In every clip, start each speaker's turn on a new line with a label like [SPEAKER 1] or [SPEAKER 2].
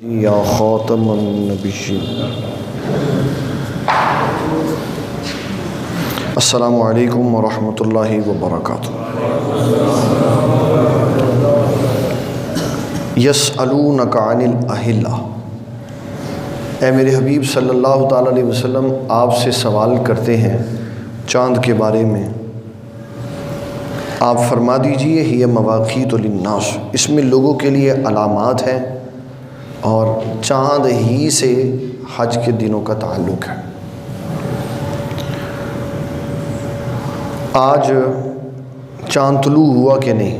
[SPEAKER 1] یا خاتم النبیین۔ السلام علیکم ورحمۃ اللہ وبرکاتہ۔ یسألونک عن الأہلہ، اے میرے حبیب صلی اللہ تعالیٰ علیہ وسلم آپ سے سوال کرتے ہیں چاند کے بارے میں، آپ فرما دیجئے ہی مواقیت للناس، اس میں لوگوں کے لیے علامات ہیں اور چاند ہی سے حج کے دنوں کا تعلق ہے۔ آج چاند طلوع ہوا کہ نہیں،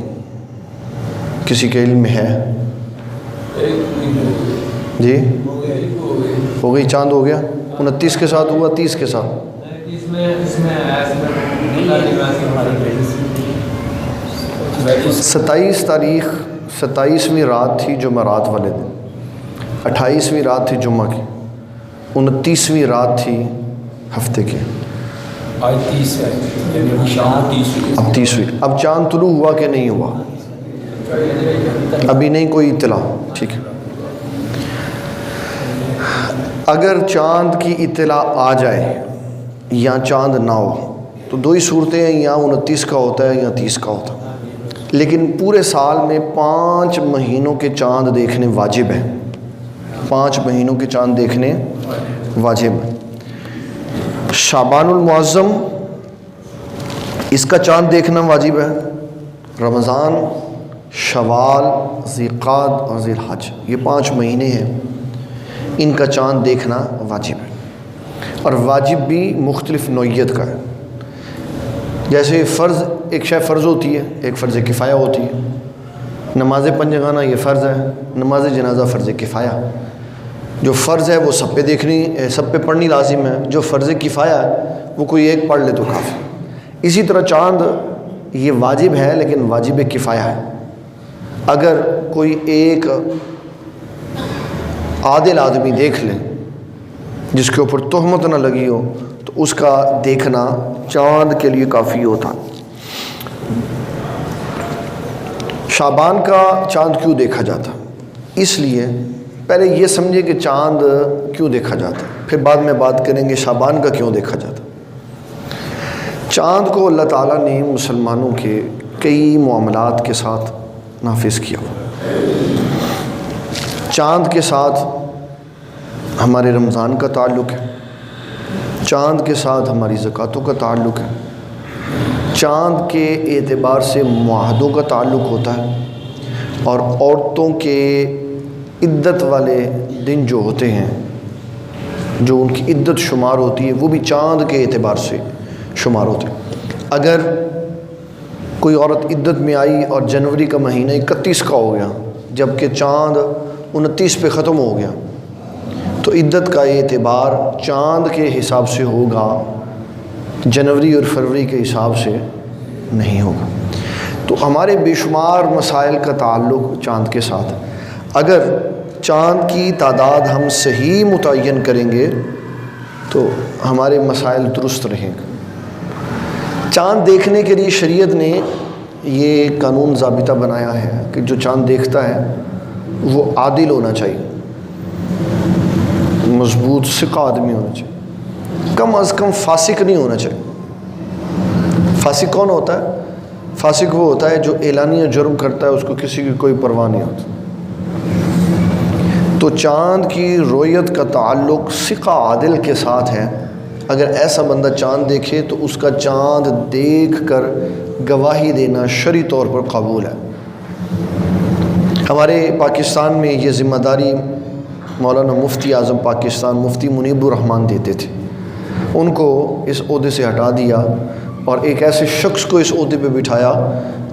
[SPEAKER 1] کسی کے علم میں ہے؟ جی ہو گئی، چاند ہو گیا۔ 29 کے ساتھ ہوا، 30 کے ساتھ؟ 27 تاریخ 27ویں رات تھی جمعرات والے دن، 28ویں رات تھی جمعہ کی، 29ویں رات تھی ہفتے کی،
[SPEAKER 2] آج 30 ہے،
[SPEAKER 1] اب 30ویں۔ اب چاند طلوع ہوا کہ نہیں ہوا؟ ابھی نہیں کوئی اطلاع، ٹھیک ہے۔ اگر چاند کی اطلاع آ جائے یا چاند نہ ہو تو دو ہی صورتیں ہیں، یا 29 کا ہوتا ہے یا 30 کا ہوتا ہے، لیکن پورے سال میں 5 مہینوں کے چاند دیکھنے واجب ہیں، 5 مہینوں کے چاند دیکھنے واجب ہیں۔ شعبان المعظم اس کا چاند دیکھنا واجب ہے، رمضان، شوال، ذیقعد اور ذی الحج، یہ 5 مہینے ہیں، ان کا چاند دیکھنا واجب ہے، اور واجب بھی مختلف نوعیت کا ہے۔ جیسے فرض، ایک شے فرض ہوتی ہے، ایک فرض کفایہ ہوتی ہے۔ نماز پنجگانہ یہ فرض ہے، نماز جنازہ فرض کفایہ۔ جو فرض ہے وہ سب پہ دیکھنی، سب پہ پڑھنی لازم ہے، جو فرض کفایہ ہے وہ کوئی ایک پڑھ لے تو کافی۔ اسی طرح چاند یہ واجب ہے لیکن واجب کفایہ ہے، اگر کوئی ایک عادل آدمی دیکھ لے جس کے اوپر تہمت نہ لگی ہو تو اس کا دیکھنا چاند کے لیے کافی ہوتا۔ شعبان کا چاند کیوں دیکھا جاتا؟ اس لیے پہلے یہ سمجھے کہ چاند کیوں دیکھا جاتا، پھر بعد میں بات کریں گے شعبان کا کیوں دیکھا جاتا۔ چاند کو اللہ تعالیٰ نے مسلمانوں کے کئی معاملات کے ساتھ نافذ کیا۔ چاند کے ساتھ ہمارے رمضان کا تعلق ہے، چاند کے ساتھ ہماری زکوٰۃوں کا تعلق ہے، چاند کے اعتبار سے معاہدوں کا تعلق ہوتا ہے، اور عورتوں کے عدت والے دن جو ہوتے ہیں، جو ان کی عدت شمار ہوتی ہے، وہ بھی چاند کے اعتبار سے شمار ہوتے ہیں۔ اگر کوئی عورت عدت میں آئی اور جنوری کا مہینہ 31 کا ہو گیا جبکہ چاند 29 پہ ختم ہو گیا تو عدت کا اعتبار چاند کے حساب سے ہوگا، جنوری اور فروری کے حساب سے نہیں ہوگا۔ تو ہمارے بے شمار مسائل کا تعلق چاند کے ساتھ ہے۔ اگر چاند کی تعداد ہم صحیح متعین کریں گے تو ہمارے مسائل درست رہیں گے۔ چاند دیکھنے کے لیے شریعت نے یہ قانون ضابطہ بنایا ہے کہ جو چاند دیکھتا ہے وہ عادل ہونا چاہیے، مضبوط ثقہ آدمی ہونا چاہیے، کم از کم فاسق نہیں ہونا چاہیے۔ فاسق کون ہوتا ہے؟ فاسق وہ ہوتا ہے جو اعلانیہ جرم کرتا ہے، اس کو کسی کی کوئی پرواہ نہیں ہوتی۔ تو چاند کی رؤیت کا تعلق ثقہ عادل کے ساتھ ہے۔ اگر ایسا بندہ چاند دیکھے تو اس کا چاند دیکھ کر گواہی دینا شرعی طور پر قبول ہے۔ ہمارے پاکستان میں یہ ذمہ داری مولانا مفتی اعظم پاکستان مفتی منیب الرحمن دیتے تھے، ان کو اس عہدے سے ہٹا دیا اور ایک ایسے شخص کو اس عہدے پہ بٹھایا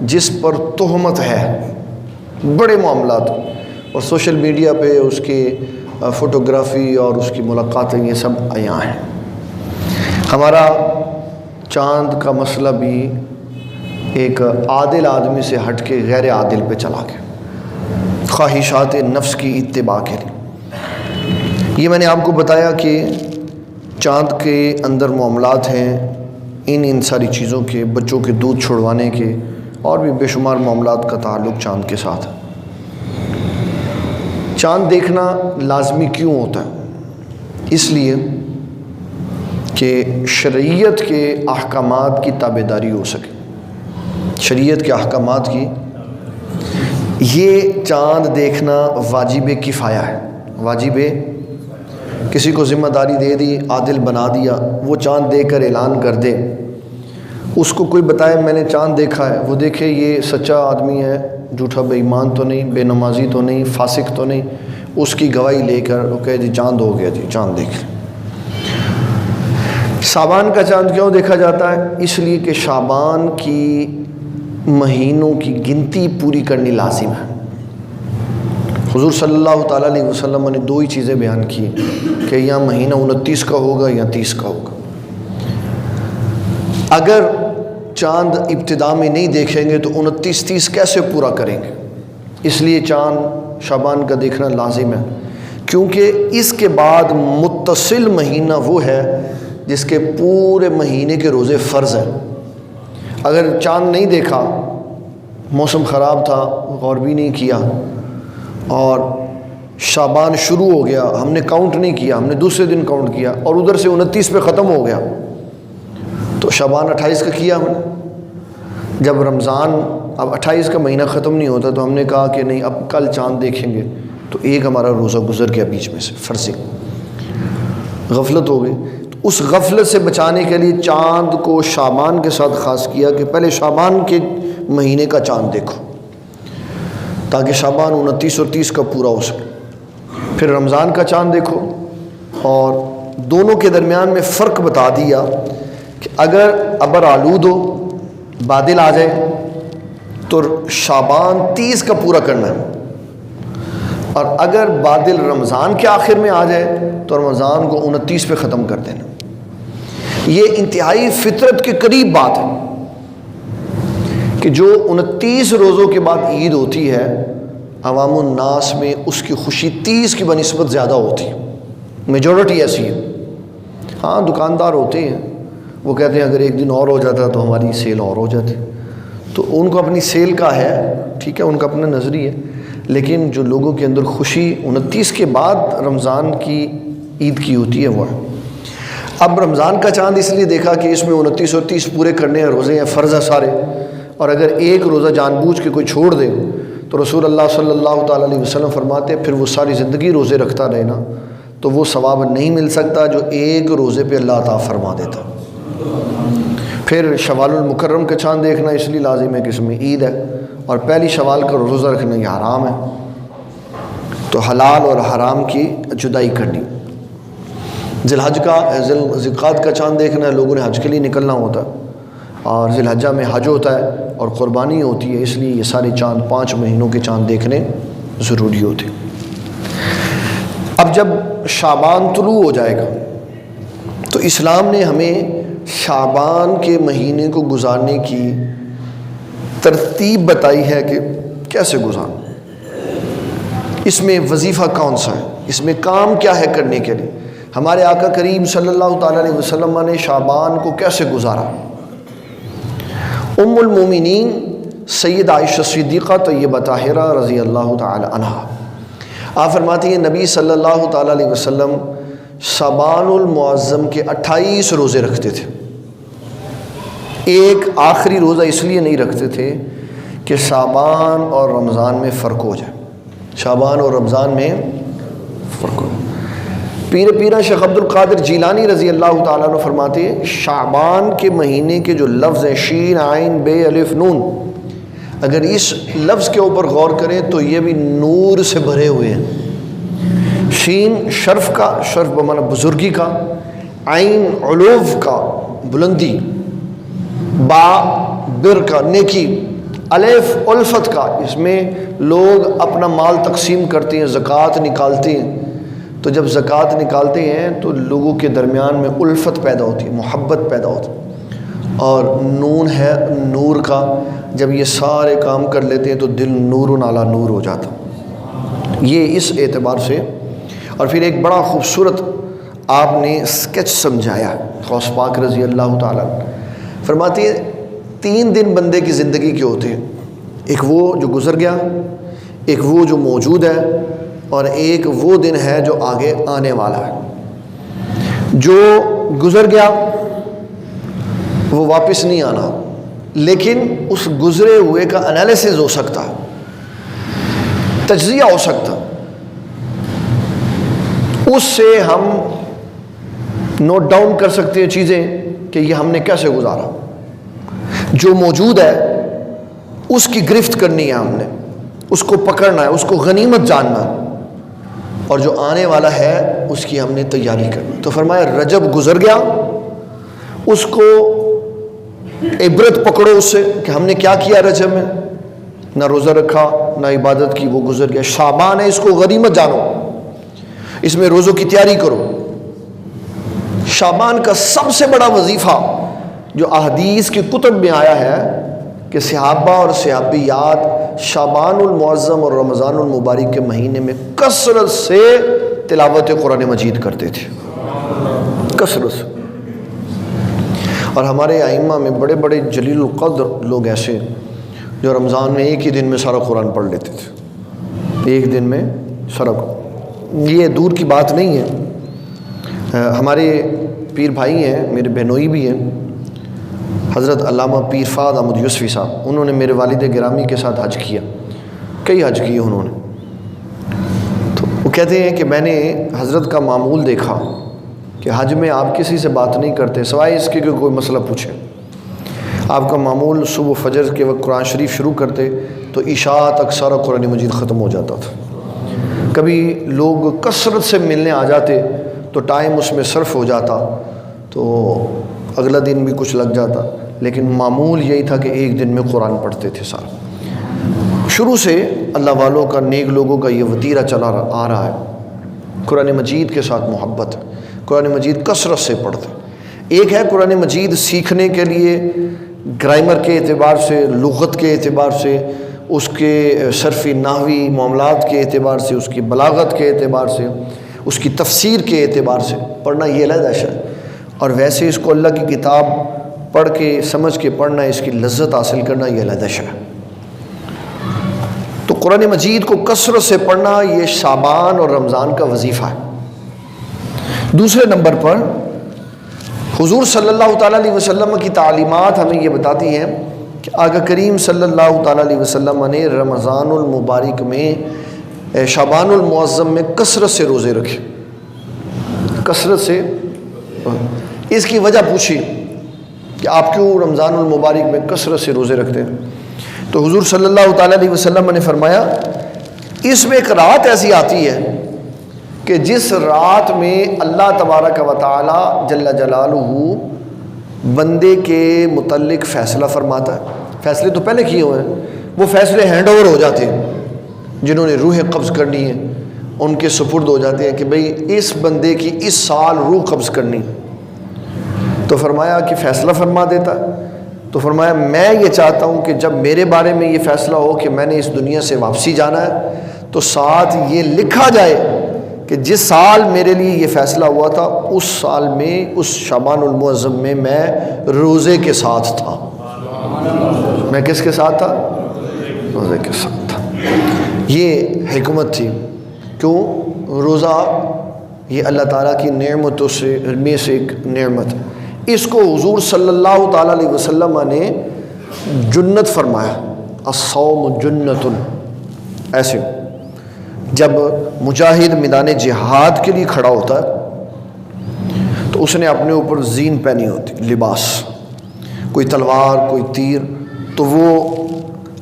[SPEAKER 1] جس پر تہمت ہے، بڑے معاملات، اور سوشل میڈیا پہ اس کے فوٹوگرافی اور اس کی ملاقاتیں یہ سب عیاں ہیں۔ ہمارا چاند کا مسئلہ بھی ایک عادل آدمی سے ہٹ کے غیر عادل پہ چلا گیا، خواہشات نفس کی اتباع کے لیے۔ یہ میں نے آپ کو بتایا کہ چاند کے اندر معاملات ہیں، ان ساری چیزوں کے، بچوں کے دودھ چھڑوانے کے اور بھی بے شمار معاملات کا تعلق چاند کے ساتھ ہے۔ چاند دیکھنا لازمی کیوں ہوتا ہے؟ اس لیے کہ شریعت کے احکامات کی تابعداری ہو سکے، شریعت کے احکامات کی۔ یہ چاند دیکھنا واجب کفایہ ہے، واجب، کسی کو ذمہ داری دے دی، عادل بنا دیا، وہ چاند دیکھ کر اعلان کر دے، اس کو کوئی بتائے میں نے چاند دیکھا ہے، وہ دیکھے یہ سچا آدمی ہے، جھوٹا بے ایمان تو نہیں، بے نمازی تو نہیں، فاسق تو نہیں، اس کی گواہی لے کر وہ کہے جی چاند ہو گیا، جی چاند دیکھ لیں۔ شعبان کا چاند کیوں دیکھا جاتا ہے؟ اس لیے کہ شعبان کی مہینوں کی گنتی پوری کرنی لازم ہے۔ حضور صلی اللہ تعالیٰ علیہ وسلم نے دو ہی چیزیں بیان کی کہ یا مہینہ 29 کا ہوگا یا 30 کا ہوگا۔ اگر چاند ابتدا میں نہیں دیکھیں گے تو 29-30 کیسے پورا کریں گے؟ اس لیے چاند شعبان کا دیکھنا لازم ہے، کیونکہ اس کے بعد متصل مہینہ وہ ہے جس کے پورے مہینے کے روزے فرض ہیں۔ اگر چاند نہیں دیکھا، موسم خراب تھا، غور بھی نہیں کیا، اور شعبان شروع ہو گیا، ہم نے کاؤنٹ نہیں کیا، ہم نے دوسرے دن کاؤنٹ کیا، اور ادھر سے 29 پہ ختم ہو گیا، تو شعبان 28 کا کیا ہم نے۔ جب رمضان اب 28 کا مہینہ ختم نہیں ہوتا تو ہم نے کہا کہ نہیں اب کل چاند دیکھیں گے، تو ایک ہمارا روزہ گزر گیا بیچ میں سے، فرضی غفلت ہو گئی۔ تو اس غفلت سے بچانے کے لیے چاند کو شعبان کے ساتھ خاص کیا کہ پہلے شعبان کے مہینے کا چاند دیکھو، تاکہ شعبان 29 اور 30 کا پورا ہو سکے۔ پھر رمضان کا چاند دیکھو، اور دونوں کے درمیان میں فرق بتا دیا کہ اگر ابر آلود ہو، بادل آ جائے، تو شعبان 30 کا پورا کرنا ہے، اور اگر بادل رمضان کے آخر میں آ جائے تو رمضان کو 29 پہ ختم کر دینا۔ یہ انتہائی فطرت کے قریب بات ہے کہ جو 29 روزوں کے بعد عید ہوتی ہے، عوام الناس میں اس کی خوشی 30 کی بنسبت زیادہ ہوتی ہے، میجورٹی ایسی ہے۔ ہاں دکاندار ہوتے ہیں، وہ کہتے ہیں اگر ایک دن اور ہو جاتا تو ہماری سیل اور ہو جاتی، تو ان کو اپنی سیل کا ہے، ٹھیک ہے، ان کا اپنا نظریہ ہے، لیکن جو لوگوں کے اندر خوشی 29 کے بعد رمضان کی عید کی ہوتی ہے وہ ہے۔ اب رمضان کا چاند اس لیے دیکھا کہ اس میں 29 اور 30 پورے کرنے ہیں، روزے ہیں، فرض ہے سارے، اور اگر ایک روزہ جان بوجھ کے کوئی چھوڑ دے تو رسول اللہ صلی اللہ تعالیٰ علیہ وسلم فرماتے پھر وہ ساری زندگی روزے رکھتا رہے نا تو وہ ثواب نہیں مل سکتا جو ایک روزے پہ اللہ عطا فرما دیتا۔ پھر شوال المکرم کا چاند دیکھنا اس لیے لازم ہے کہ اس میں عید ہے، اور پہلی شوال کا روزہ رکھنا یہ حرام ہے، تو حلال اور حرام کی جدائی کرنی۔ ذی القعدہ کا چاند دیکھنا ہے، لوگوں نے حج کے لیے نکلنا ہوتا ہے، اور ذی الحجہ میں حج ہوتا ہے اور قربانی ہوتی ہے، اس لیے یہ سارے چاند 5 مہینوں کے چاند دیکھنے ضروری ہوتے۔ اب جب شعبان طلوع ہو جائے گا تو اسلام نے ہمیں شعبان کے مہینے کو گزارنے کی ترتیب بتائی ہے کہ کیسے گزارنا، اس میں وظیفہ کون سا ہے، اس میں کام کیا ہے کرنے کے لیے۔ ہمارے آقا کریم صلی اللہ تعالیٰ علیہ وسلم نے شعبان کو کیسے گزارا۔ ام المومنین سید عائشہ صدیقہ طیبہ طاہرہ رضی اللہ تعالی عنہا آپ فرماتی ہیں نبی صلی اللہ تعالیٰ علیہ وسلم شعبان المعظم کے 28 روزے رکھتے تھے۔ ایک آخری روزہ اس لیے نہیں رکھتے تھے کہ شعبان اور رمضان میں فرق ہو جائے، شعبان اور رمضان میں فرق ہو۔ پیرا شیخ عبد القادر جیلانی رضی اللہ تعالیٰ عنہ فرماتے ہیں شعبان کے مہینے کے جو لفظ ہیں شین عین بے الف نون، اگر اس لفظ کے اوپر غور کریں تو یہ بھی نور سے بھرے ہوئے ہیں۔ شین شرف کا، شرف بمعنی بزرگی کا، عین علو کا بلندی، با بر کا نیکی، الف الفت کا، اس میں لوگ اپنا مال تقسیم کرتے ہیں، زکوٰۃ نکالتے ہیں، تو جب زکوٰۃ نکالتے ہیں تو لوگوں کے درمیان میں الفت پیدا ہوتی ہے، محبت پیدا ہوتی ہے، اور نون ہے نور کا، جب یہ سارے کام کر لیتے ہیں تو دل نور علی نور ہو جاتا۔ یہ اس اعتبار سے، اور پھر ایک بڑا خوبصورت آپ نے اسکیچ سمجھایا غوث پاک رضی اللہ تعالیٰ فرماتے ہیں 3 دن بندے کی زندگی کے ہوتے ہیں، ایک وہ جو گزر گیا، ایک وہ جو موجود ہے، اور ایک وہ دن ہے جو آگے آنے والا ہے. جو گزر گیا وہ واپس نہیں آنا، لیکن اس گزرے ہوئے کا انالیسز ہو سکتا، تجزیہ ہو سکتا، اس سے ہم نوٹ ڈاؤن کر سکتے ہیں چیزیں کہ یہ ہم نے کیسے گزارا. جو موجود ہے اس کی گرفت کرنی ہے، ہم نے اس کو پکڑنا ہے، اس کو غنیمت جاننا ہے، اور جو آنے والا ہے اس کی ہم نے تیاری کرنی. تو فرمایا رجب گزر گیا، اس کو عبرت پکڑو اس سے کہ ہم نے کیا کیا رجب میں، نہ روزہ رکھا نہ عبادت کی، وہ گزر گیا. شعبان ہے، اس کو غنیمت جانو، اس میں روزوں کی تیاری کرو. شعبان کا سب سے بڑا وظیفہ جو احادیث کی کتب میں آیا ہے کہ صحابہ اور صحابیات شعبان المعظم اور رمضان المبارک کے مہینے میں کثرت سے تلاوت قرآن مجید کرتے تھے، کثرت سے. اور ہمارے ائمہ میں بڑے بڑے جلیل القدر لوگ ایسے جو رمضان میں ایک ہی دن میں سارا قرآن پڑھ لیتے تھے، ایک دن میں سارا. یہ دور کی بات نہیں ہے. ہمارے پیر بھائی ہیں، میرے بہنوئی بھی ہیں، حضرت علامہ پیر فہد احمد یوسفی صاحب، انہوں نے میرے والد گرامی کے ساتھ حج کیا، کئی حج کیے انہوں نے. تو وہ کہتے ہیں کہ میں نے حضرت کا معمول دیکھا کہ حج میں آپ کسی سے بات نہیں کرتے سوائے اس کے کہ کوئی مسئلہ پوچھے. آپ کا معمول صبح فجر کے وقت قرآن شریف شروع کرتے تو عشاء تک سارا قرآن مجید ختم ہو جاتا تھا. کبھی لوگ کثرت سے ملنے آ جاتے تو ٹائم اس میں صرف ہو جاتا تو اگلا دن بھی کچھ لگ جاتا، لیکن معمول یہی تھا کہ ایک دن میں قرآن پڑھتے تھے سارا. شروع سے اللہ والوں کا، نیک لوگوں کا یہ وتیرہ چلا آ رہا ہے، قرآن مجید کے ساتھ محبت، قرآن مجید کثرت سے پڑھتے. ایک ہے قرآن مجید سیکھنے کے لیے گرامر کے اعتبار سے، لغت کے اعتبار سے، اس کے صرفی نحوی معاملات کے اعتبار سے، اس کی بلاغت کے اعتبار سے، اس کی تفسیر کے اعتبار سے پڑھنا، یہ علیحدہ ہے. اور ویسے اس کو اللہ کی کتاب پڑھ کے سمجھ کے پڑھنا، اس کی لذت حاصل کرنا، یہ علیحدہ ہے. تو قرآن مجید کو کثرت سے پڑھنا یہ شعبان اور رمضان کا وظیفہ ہے. دوسرے نمبر پر حضور صلی اللہ تعالیٰ علیہ وسلم کی تعلیمات ہمیں یہ بتاتی ہیں کہ آقا کریم صلی اللہ تعالیٰ علیہ وسلم نے رمضان المبارک میں، شعبان المعظم میں کثرت سے روزے رکھے، کثرت سے. اس کی وجہ پوچھی کہ آپ کیوں رمضان المبارک میں کثرت سے روزے رکھتے ہیں؟ تو حضور صلی اللہ تعالیٰ علیہ وسلم نے فرمایا اس میں ایک رات ایسی آتی ہے کہ جس رات میں اللہ تبارک و تعالی جل جلالہ بندے کے متعلق فیصلہ فرماتا ہے. فیصلے تو پہلے کیے ہوئے ہیں، وہ فیصلے ہینڈ اوور ہو جاتے ہیں، جنہوں نے روح قبض کرنی ہے ان کے سپرد ہو جاتے ہیں کہ بھئی اس بندے کی اس سال روح قبض کرنی. تو فرمایا کہ فیصلہ فرما دیتا ہے. تو فرمایا میں یہ چاہتا ہوں کہ جب میرے بارے میں یہ فیصلہ ہو کہ میں نے اس دنیا سے واپسی جانا ہے تو ساتھ یہ لکھا جائے کہ جس سال میرے لیے یہ فیصلہ ہوا تھا اس سال میں، اس شعبان المعظم میں روزے کے ساتھ تھا. میں کس کے ساتھ تھا؟ روزے کے ساتھ تھا. یہ حکمت تھی. کیوں؟ روزہ یہ اللہ تعالیٰ کی نعمتوں سے میں سے ایک نعمت ہے. اس کو حضور صلی اللہ تعالیٰ علیہ وسلم نے جنت فرمایا، الصوم جنت. ایسے جب مجاہد میدان جہاد کے لیے کھڑا ہوتا ہے تو اس نے اپنے اوپر زین پہنی ہوتی، لباس، کوئی تلوار کوئی تیر، تو وہ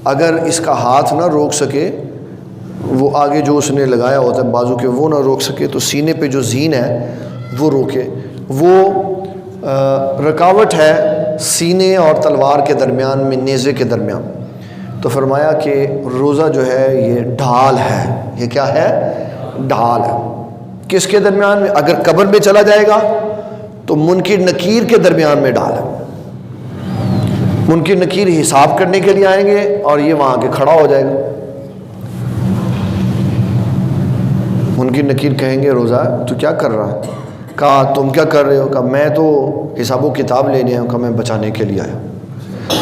[SPEAKER 1] اگر اس کا ہاتھ نہ روک سکے، وہ آگے جو اس نے لگایا ہوتا ہے بازو کے وہ نہ روک سکے، تو سینے پہ جو زین ہے وہ روکے. وہ رکاوٹ ہے سینے اور تلوار کے درمیان میں، نیزے کے درمیان. تو فرمایا کہ روزہ جو ہے یہ ڈھال ہے. یہ کیا ہے؟ ڈھال ہے. کس کے درمیان میں؟ اگر قبر میں چلا جائے گا تو منکر نکیر کے درمیان میں ڈھال ہے. منکر نکیر حساب کرنے کے لیے آئیں گے اور یہ وہاں کے کھڑا ہو جائے گا. منکر نکیر کہیں گے روزہ تو کیا کر رہا ہے؟ کہا تم کیا کر رہے ہو؟ کہا میں تو حساب و کتاب لینے ہوں. کہا میں بچانے کے لیے آیا.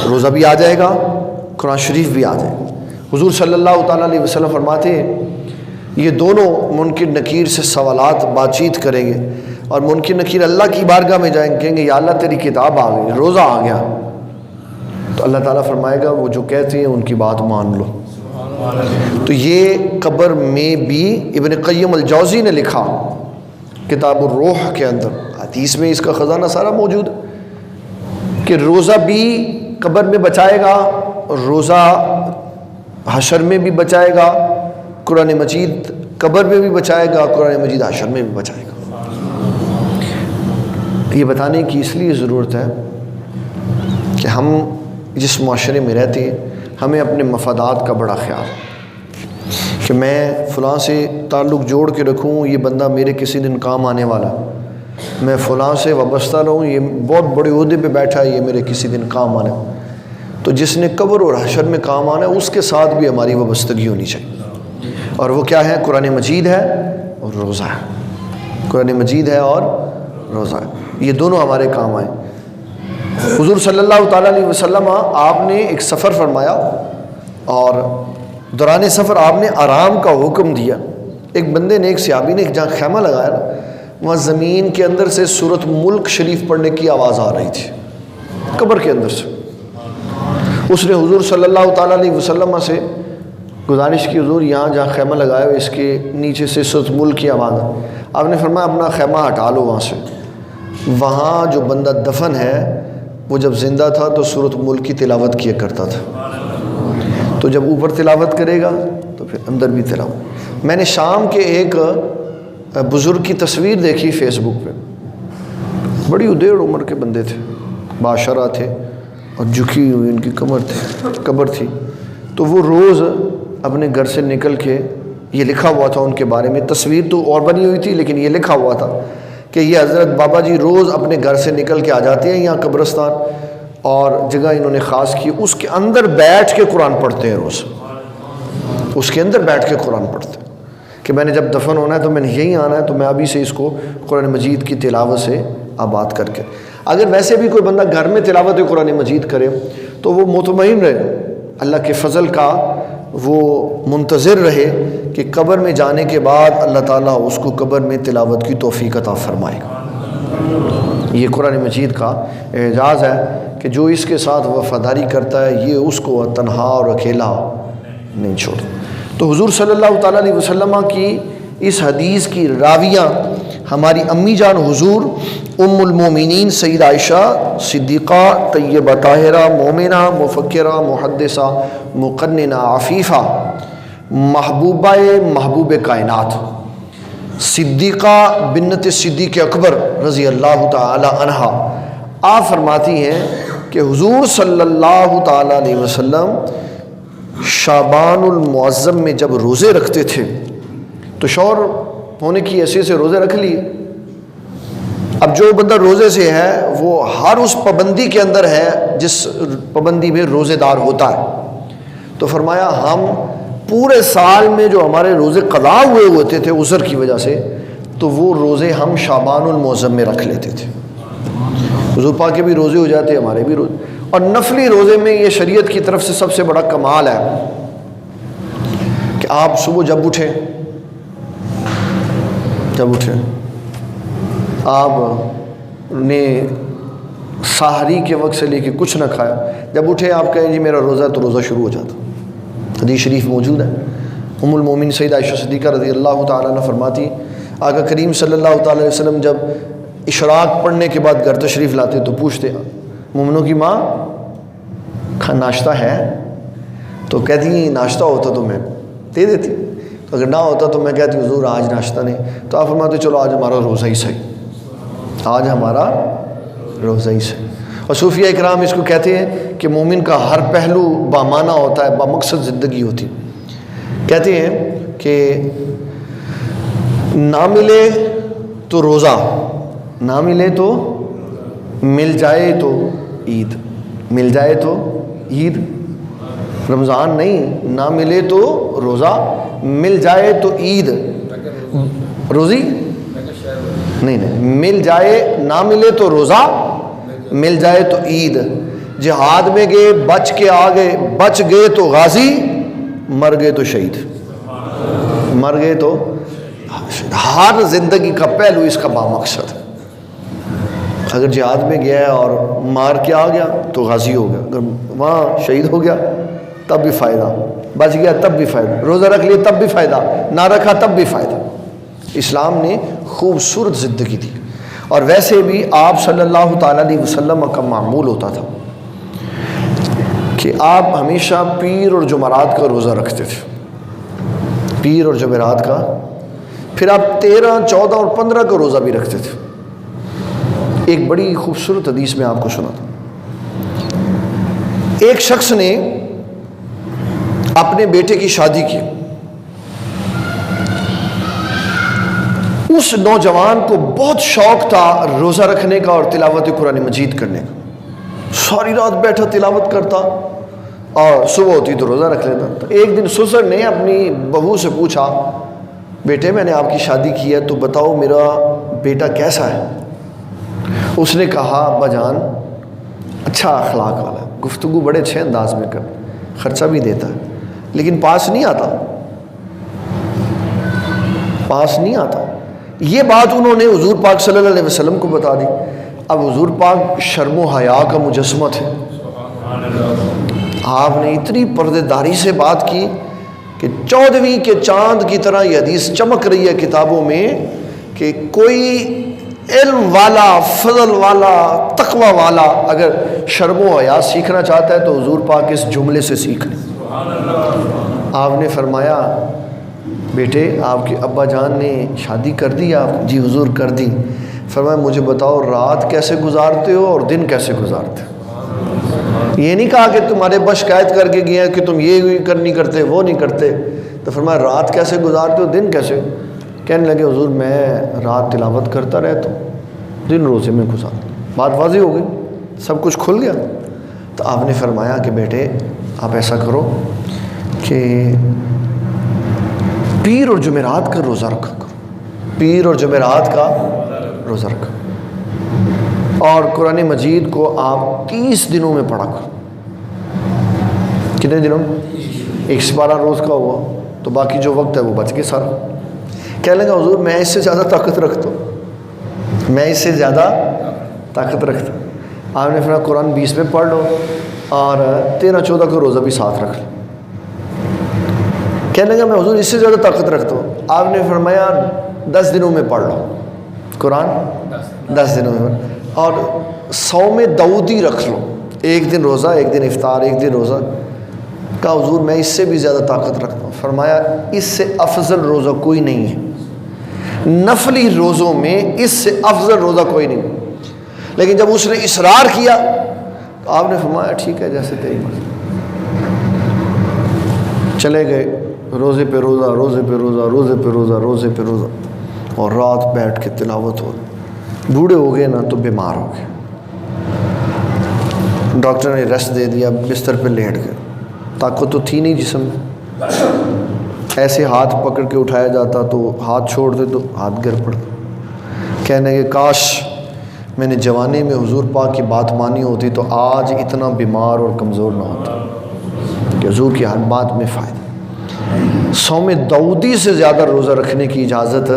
[SPEAKER 1] روزہ بھی آ جائے گا، قرآن شریف بھی آ جائے گا. حضور صلی اللہ تعالیٰ علیہ وسلم فرماتے ہیں یہ دونوں منکر نکیر سے سوالات بات چیت کریں گے، اور منکر نکیر اللہ کی بارگاہ میں جائیں گے، کہیں گے یا اللہ تیری کتاب آ گئی، روزہ آ گیا، تو اللہ تعالیٰ فرمائے گا وہ جو کہتے ہیں ان کی بات مان لو۔ تو یہ قبر میں بھی ابن قیم الجوزی نے لکھا کتاب الروح کے اندر، حدیث میں اس کا خزانہ سارا موجود ہے کہ روزہ بھی قبر میں بچائے گا، روزہ حشر میں بھی بچائے گا، قرآن مجید قبر میں بھی بچائے گا، قرآن مجید حشر میں بھی بچائے گا۔ یہ بتانے کی اس لیے ضرورت ہے کہ ہم جس معاشرے میں رہتے ہیں ہمیں اپنے مفادات کا بڑا خیال ہے کہ میں فلاں سے تعلق جوڑ کے رکھوں، یہ بندہ میرے کسی دن کام آنے والا، میں فلاں سے وابستہ رہوں، یہ بہت بڑے عہدے پہ بیٹھا ہے، یہ میرے کسی دن کام آنے والا۔ تو جس نے قبر اور حشر میں کام آنا ہے اس کے ساتھ بھی ہماری وابستگی ہونی چاہیے، اور وہ کیا ہے؟ قرآن مجید ہے اور روزہ ہے، قرآن مجید ہے اور روزہ ہے، یہ دونوں ہمارے کام آئیں۔ حضور صلی اللہ تعالیٰ علیہ وسلم آپ نے ایک سفر فرمایا، اور دوران سفر آپ نے آرام کا حکم دیا۔ ایک بندے نے، ایک صحابی نے جہاں خیمہ لگایا نا، وہاں زمین کے اندر سے سورۃ ملک شریف پڑھنے کی آواز آ رہی تھی، قبر کے اندر سے۔ اس نے حضور صلی اللہ تعالیٰ علیہ وسلم سے گزارش کی، حضور یہاں جہاں خیمہ لگایا ہو اس کے نیچے سے سورۃ ملک کی آواز ہے۔ آپ نے فرمایا اپنا خیمہ ہٹا لو وہاں سے، وہاں جو بندہ دفن ہے وہ جب زندہ تھا تو سورۃ ملک کی تلاوت کیا کرتا تھا، تو جب اوپر تلاوت کرے گا تو پھر اندر بھی تلاوت۔ میں نے شام کے ایک بزرگ کی تصویر دیکھی فیس بک پہ، بڑی ادیڑ عمر کے بندے تھے، باشرہ تھے اور جھکی ہوئی ان کی قبر تھی۔ تو وہ روز اپنے گھر سے نکل کے، یہ لکھا ہوا تھا ان کے بارے میں، تصویر تو اور بنی ہوئی تھی لیکن یہ لکھا ہوا تھا کہ یہ حضرت بابا جی روز اپنے گھر سے نکل کے آ جاتے ہیں یہاں قبرستان، اور جگہ انہوں نے خاص کی، اس کے اندر بیٹھ کے قرآن پڑھتے ہیں، روز اس کے اندر بیٹھ کے قرآن پڑھتے ہیں کہ میں نے جب دفن ہونا ہے تو میں نے یہیں آنا ہے، تو میں ابھی سے اس کو قرآن مجید کی تلاوت سے آباد کر کے۔ اگر ویسے بھی کوئی بندہ گھر میں تلاوت قرآن مجید کرے تو وہ مطمئن رہے، اللہ کے فضل کا وہ منتظر رہے کہ قبر میں جانے کے بعد اللہ تعالیٰ اس کو قبر میں تلاوت کی توفیق عطا فرمائے گا۔ یہ قرآن مجید کا اعجاز ہے کہ جو اس کے ساتھ وفاداری کرتا ہے یہ اس کو تنہا اور اکیلا نہیں چھوڑتا۔ تو حضور صلی اللہ تعالیٰ علیہ وسلم کی اس حدیث کی راویہ ہماری امی جان حضور ام المومنین سید عائشہ صدیقہ طیبہ طاہرہ مومنہ مفکرہ محدثہ مقننہ عفیفہ محبوبہ محبوب کائنات صدیقہ بنت صدیق اکبر رضی اللہ تعالی عنہا، آپ فرماتی ہیں کہ حضور صلی اللہ تعالی علیہ وسلم شعبان المعظم میں جب روزے رکھتے تھے تو شوہر ہونے کی حیثیت سے روزے رکھ لیے۔ اب جو بندہ روزے سے ہے وہ ہر اس پابندی کے اندر ہے جس پابندی میں روزے دار ہوتا ہے، تو فرمایا ہم پورے سال میں جو ہمارے روزے قضا ہوئے ہوتے تھے عذر کی وجہ سے، تو وہ روزے ہم شعبان المعظم میں رکھ لیتے تھے۔ حضور پاک کے بھی روزے ہو جاتے، ہمارے بھی روزے، اور نفلی روزے میں یہ شریعت کی طرف سے سب سے بڑا کمال ہے کہ آپ صبح جب اٹھیں آپ نے سحری کے وقت سے لے کے کچھ نہ کھایا، جب اٹھے آپ کہیں جی میرا روزہ، تو روزہ شروع ہو جاتا۔ حدیث شریف موجود ہے، ام المومنین سید عائشہ صدیقہ رضی اللہ تعالیٰ عنہ فرماتی آقا کریم صلی اللہ تعالیٰ علیہ وسلم جب اشراق پڑھنے کے بعد گھر تشریف لاتے تو پوچھتے مومنوں کی ماں ناشتہ ہے؟ تو کہتی ہیں ناشتہ ہوتا تو میں دے دیتی، تو اگر نہ ہوتا تو میں کہتی حضور آج ناشتہ نہیں، تو آپ فرماتے چلو آج ہمارا روزہ ہی صحیح، آج ہمارا روزہ ہی صحیح۔ اور صوفیہ اکرام اس کو کہتے ہیں کہ مومن کا ہر پہلو بامانہ ہوتا ہے، بامقصد زندگی ہوتی۔ کہتے ہیں کہ نہ ملے تو روزہ، نہ ملے تو مل جائے تو عید، مل جائے تو عید، رمضان نہیں، نہ ملے تو روزہ، مل جائے تو عید، روزی نہیں، مل جائے، نہ ملے تو روزہ، مل جائے تو عید، جہاد میں گئے بچ کے آگے، بچ گئے تو غازی، مر گئے تو شہید۔ مر گئے تو ہر زندگی کا پہلو اس کا بامقصد ہے. اگر جہاد میں گیا ہے اور مار کے آ گیا تو غازی ہو گیا, اگر وہاں شہید ہو گیا تب بھی فائدہ, بچ گیا تب بھی فائدہ, روزہ رکھ لیا تب بھی فائدہ, نہ رکھا تب بھی فائدہ. اسلام نے خوبصورت زندگی دی. اور ویسے بھی آپ صلی اللہ تعالیٰ علیہ وسلم کا معمول ہوتا تھا کہ آپ ہمیشہ پیر اور جمعرات کا روزہ رکھتے تھے, پیر اور جمعرات کا. پھر آپ 13, 14 اور 15 کا روزہ بھی رکھتے تھے. ایک بڑی خوبصورت حدیث میں آپ کو سنا تھا. ایک شخص نے اپنے بیٹے کی شادی کی. اس نوجوان کو بہت شوق تھا روزہ رکھنے کا اور تلاوت قرآن مجید کرنے کا. ساری رات بیٹھا تلاوت کرتا اور صبح ہوتی تو روزہ رکھ لیتا. تو ایک دن سسر نے اپنی بہو سے پوچھا, بیٹے میں نے آپ کی شادی کی ہے تو بتاؤ میرا بیٹا کیسا ہے؟ اس نے کہا ابا جان اچھا اخلاق والا ہے, گفتگو بڑے اچھے انداز میں کر, خرچہ بھی دیتا ہے, لیکن پاس نہیں آتا, پاس نہیں آتا. یہ بات انہوں نے حضور پاک صلی اللہ علیہ وسلم کو بتا دی. اب حضور پاک شرم و حیا کا مجسمہ تھے. آپ نے اتنی پردے داری سے بات کی کہ 14ویں کے چاند کی طرح یہ حدیث چمک رہی ہے کتابوں میں کہ کوئی علم والا, فضل والا, تقوی والا اگر شرم و حیا سیکھنا چاہتا ہے تو حضور پاک اس جملے سے سیکھ لیں. آپ نے فرمایا بیٹے آپ کے ابا جان نے شادی کر دی؟ آپ جی حضور کر دی. فرمایا مجھے بتاؤ رات کیسے گزارتے ہو اور دن کیسے گزارتے ہو؟ یہ نہیں کہا کہ تمہارے بس شکایت کر کے گئے کہ تم یہ نہیں کرتے وہ نہیں کرتے. تو فرمایا رات کیسے گزارتے ہو دن کیسے؟ کہنے لگے حضور میں رات تلاوت کرتا رہتا ہوں, دن روزے میں گزارتا. بات واضح ہو گئی, سب کچھ کھل گیا. تو آپ نے فرمایا کہ بیٹے آپ ایسا کرو کہ پیر اور جمعرات کا روزہ رکھا کرو, پیر اور جمعرات کا روزہ رکھا, اور قرآن مجید کو آپ 30 دنوں میں پڑھا کرو. کتنے دنوں میں؟ 1 سپارہ روز کا ہوا تو باقی جو وقت ہے وہ بچ گیا سارا. کہنے لگا حضور میں اس سے زیادہ طاقت رکھتا ہوں, میں اس سے زیادہ طاقت رکھتا ہوں. آپ نے فرمایا قرآن 20 میں پڑھ لو اور 13, 14 کا روزہ بھی ساتھ رکھ لو. کہنے لگا میں حضور اس سے زیادہ طاقت رکھتا ہوں. آپ نے فرمایا 10 دنوں میں پڑھ لو قرآن, 10 دنوں میں, اور صوم داؤدی رکھ لو, 1 دن روزہ 1 دن افطار 1 دن روزہ. کہا حضور میں اس سے بھی زیادہ طاقت رکھتا ہوں. فرمایا اس سے افضل روزہ کوئی نہیں ہے, نفلی روزوں میں اس سے افضل روزہ کوئی نہیں. لیکن جب اس نے اصرار کیا تو آپ نے فرمایا ٹھیک ہے جیسے تیری مرضی. چلے گئے روزے پہ روزہ, روزے پہ روزہ, روزے پہ روزہ, روزے پہ روزہ, اور رات بیٹھ کے تلاوت ہو. بوڑھے ہو گئے نا تو بیمار ہو گئے, ڈاکٹر نے ریسٹ دے دیا, بستر پہ لیٹ گئے. طاقت تو تھی نہیں جسم میں, ایسے ہاتھ پکڑ کے اٹھایا جاتا تو ہاتھ چھوڑ دے تو ہاتھ گر پڑتا. کہنے کہ کاش میں نے جوانی میں حضور پاک کی بات مانی ہوتی تو آج اتنا بیمار اور کمزور نہ ہوتا, کہ حضور کی ہر بات میں فائدہ. صوم داؤدی سے زیادہ روزہ رکھنے کی اجازت.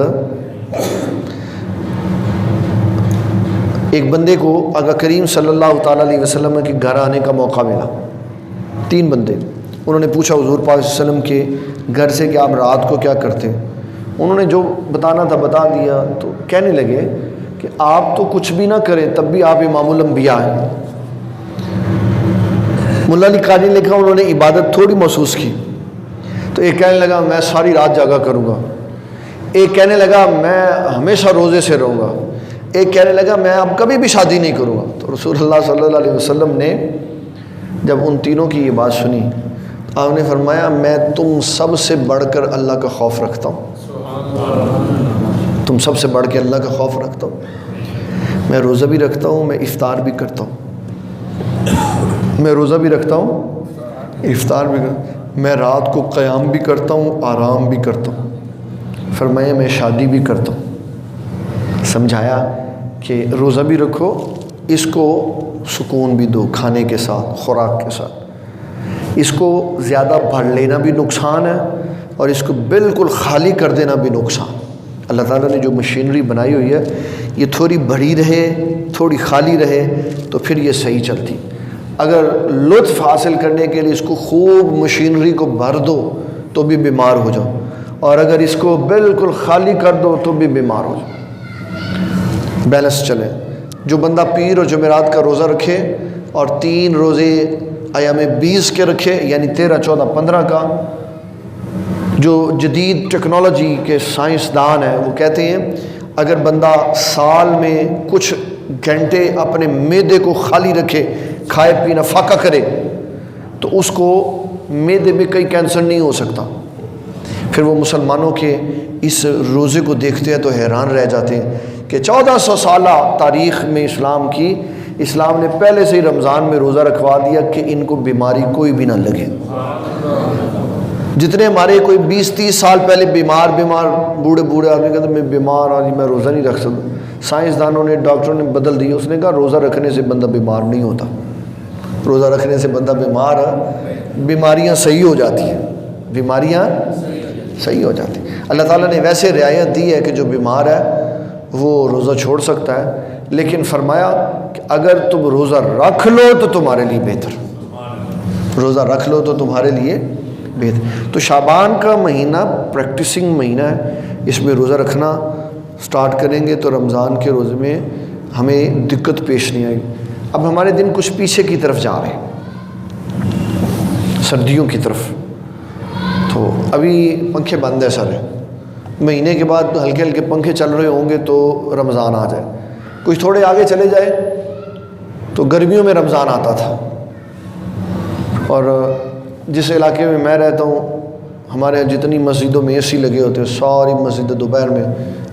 [SPEAKER 1] ایک بندے کو آقا کریم صلی اللہ تعالیٰ علیہ وسلم کے گھر آنے کا موقع ملا. 3 بندے, انہوں نے پوچھا حضور پاک صلی اللہ علیہ وسلم کے گھر سے کہ آپ رات کو کیا کرتے ہیں؟ انہوں نے جو بتانا تھا بتا دیا. تو کہنے لگے کہ آپ تو کچھ بھی نہ کریں تب بھی آپ امام الانبیاء ہیں. ملا علی قاری نے لکھا انہوں نے عبادت تھوڑی محسوس کی. تو ایک کہنے لگا میں ساری رات جاگا کروں گا, ایک کہنے لگا میں ہمیشہ روزے سے رہوں گا, ایک کہنے لگا میں اب کبھی بھی شادی نہیں کروں گا. تو رسول اللہ صلی اللہ علیہ وسلم نے جب ان تینوں کی یہ بات سنی تو آپ نے فرمایا میں تم سب سے بڑھ کر اللہ کا خوف رکھتا ہوں, تم سب سے بڑھ کے اللہ کا خوف رکھتا ہوں. میں روزہ بھی رکھتا ہوں, میں افطار بھی کرتا ہوں, میں روزہ بھی رکھتا ہوں, افطار بھی کرتا ہوں, میں رات کو قیام بھی کرتا ہوں, آرام بھی کرتا ہوں. فرمایا میں شادی بھی کرتا ہوں. سمجھایا کہ روزہ بھی رکھو, اس کو سکون بھی دو کھانے کے ساتھ, خوراک کے ساتھ. اس کو زیادہ بڑھ لینا بھی نقصان ہے, اور اس کو بالکل خالی کر دینا بھی نقصان۔ اللہ تعالیٰ نے جو مشینری بنائی ہوئی ہے یہ تھوڑی بڑی رہے، تھوڑی خالی رہے تو پھر یہ صحیح چلتی۔ اگر لطف حاصل کرنے کے لیے اس کو خوب مشینری کو بھر دو تو بھی بیمار ہو جاؤ، اور اگر اس کو بالکل خالی کر دو تو بھی بیمار ہو جاؤ۔ بیلنس چلے۔ جو بندہ پیر اور جمعرات کا روزہ رکھے اور 3 روزے ایام 20 کے رکھے، یعنی 13، 14، 15 کا، جو جدید ٹیکنالوجی کے سائنسدان ہیں وہ کہتے ہیں اگر بندہ سال میں کچھ گھنٹے اپنے معدے کو خالی رکھے، کھائے پینا فاقہ کرے، تو اس کو معدے میں کوئی کینسر نہیں ہو سکتا۔ پھر وہ مسلمانوں کے اس روزے کو دیکھتے ہیں تو حیران رہ جاتے ہیں کہ 1400 سالہ تاریخ میں اسلام نے پہلے سے ہی رمضان میں روزہ رکھوا دیا کہ ان کو بیماری کوئی بھی نہ لگے۔ جتنے ہمارے کوئی 20-30 سال پہلے بیمار بوڑھے آدمی کہتے میں بیمار آج میں روزہ نہیں رکھ سکتا، سائنسدانوں نے، ڈاکٹروں نے بدل دی، اس نے کہا روزہ رکھنے سے بندہ بیمار نہیں ہوتا، روزہ رکھنے سے بندہ بیماریاں صحیح ہو جاتی ہیں، بیماریاں صحیح ہو جاتی ہیں۔ اللہ تعالیٰ نے ویسے رعایت دی ہے کہ جو بیمار ہے وہ روزہ چھوڑ سکتا ہے، لیکن فرمایا کہ اگر تم روزہ رکھ لو تو تمہارے لیے بہتر، روزہ رکھ لو تو تمہارے لیے بہتر۔ تو شعبان کا مہینہ پریکٹسنگ مہینہ ہے، اس میں روزہ رکھنا سٹارٹ کریں گے تو رمضان کے روزے میں ہمیں دقت پیش نہیں آئے گی۔ اب ہمارے دن کچھ پیچھے کی طرف جا رہے ہیں، سردیوں کی طرف، تو ابھی پنکھے بند ہے سارے، مہینے کے بعد ہلکے ہلکے پنکھے چل رہے ہوں گے تو رمضان آ جائے۔ کچھ تھوڑے آگے چلے جائے تو گرمیوں میں رمضان آتا تھا، اور جس علاقے میں میں رہتا ہوں ہمارے جتنی مسجدوں میں اے سی لگے ہوتے ہیں، ساری مسجد دوپہر میں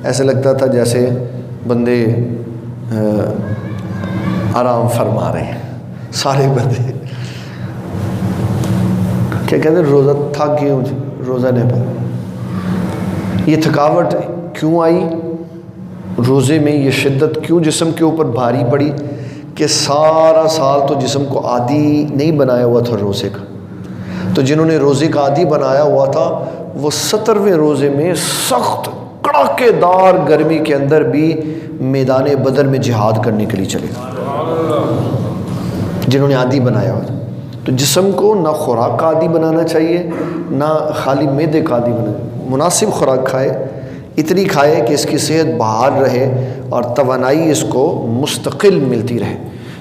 [SPEAKER 1] ایسے لگتا تھا جیسے بندے آرام فرما رہے ہیں، سارے بندے کیا کہتے ہیں روزہ تھک گئے، روزہ نہیں پڑا۔ یہ تھکاوٹ کیوں آئی روزے میں، یہ شدت کیوں جسم کے اوپر بھاری پڑی کہ سارا سال تو جسم کو عادی نہیں بنایا ہوا تھا روزے کا، تو جنہوں نے روزے کا عادی بنایا ہوا تھا وہ 70ویں روزے میں سخت کڑاکے دار گرمی کے اندر بھی میدان بدر میں جہاد کرنے کے لیے چلے جنہوں نے عادی بنایا ہوا تھا۔ تو جسم کو نہ خوراک کا عادی بنانا چاہیے، نہ خالی معدے کا عادی بنانا، مناسب خوراک کھائے، اتنی کھائے کہ اس کی صحت بحال رہے اور توانائی اس کو مستقل ملتی رہے۔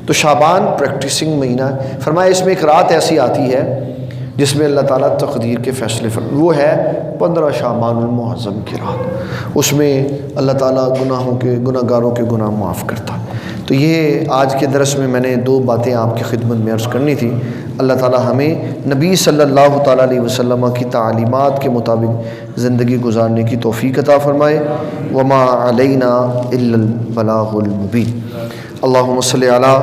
[SPEAKER 1] تو شعبان پریکٹسنگ مہینہ ہے، فرمایا اس میں ایک رات ایسی آتی ہے جس میں اللہ تعالیٰ تقدیر کے فیصلے وہ ہے 15 شعبان المعظم کی رات، اس میں اللہ تعالیٰ گناہ گاروں کے گناہ معاف کرتا ہے۔ تو یہ آج کے درس میں میں نے 2 باتیں آپ کی خدمت میں عرض کرنی تھی۔ اللہ تعالیٰ ہمیں نبی صلی اللہ تعالیٰ علیہ وسلم کی تعلیمات کے مطابق زندگی گزارنے کی توفیق عطا فرمائے۔ وما علینا الا البلاغ المبین۔ اللہم صلی علی